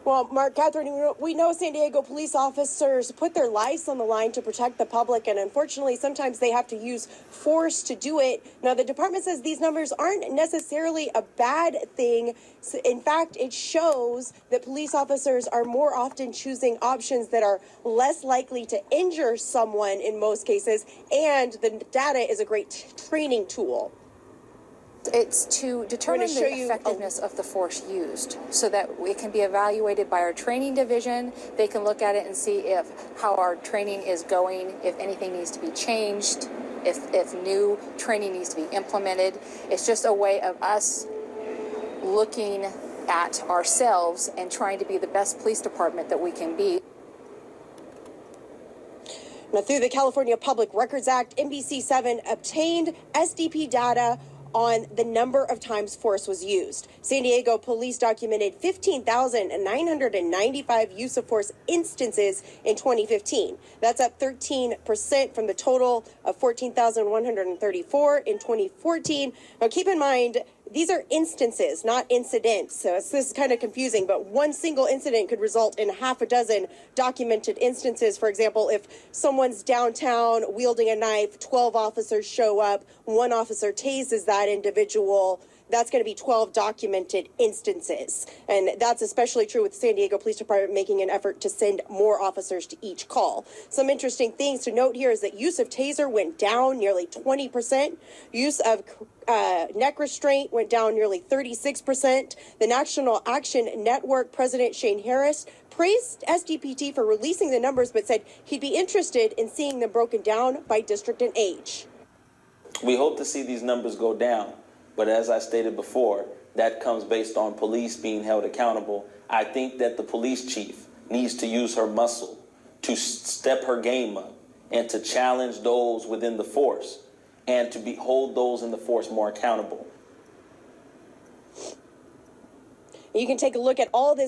Well, Mark, Catherine, we know San Diego police officers put their lives on the line to protect the public, and unfortunately, sometimes they have to use force to do it. Now, the department says these numbers aren't necessarily a bad thing. In fact, it shows that police officers are more often choosing options that are less likely to injure someone in most cases, and the data is a great training tool. It's to determine the effectiveness of the force used so that it can be evaluated by our training division. They can look at it and see how our training is going, if anything needs to be changed, if new training needs to be implemented. It's just a way of us looking at ourselves and trying to be the best police department that we can be. Now, through the California Public Records Act, NBC7 obtained SDP data on the number of times force was used. San Diego police documented 15,995 use of force instances in 2015. That's up 13% from the total of 14,134 in 2014. Now, keep in mind, these are instances, not incidents. So this is kind of confusing, but one single incident could result in half a dozen documented instances. For example, if someone's downtown wielding a knife, 12 officers show up, one officer tases that individual, that's going to be 12 documented instances. And that's especially true with the San Diego Police Department making an effort to send more officers to each call. Some interesting things to note here is that use of taser went down nearly 20%. Use of neck restraint went down nearly 36%. The National Action Network President Shane Harris praised SDPT for releasing the numbers, but said he'd be interested in seeing them broken down by district and age. We hope to see these numbers go down. But as I stated before, that comes based on police being held accountable. I think that the police chief needs to use her muscle to step her game up and to challenge those within the force and to hold those in the force more accountable. You can take a look at all this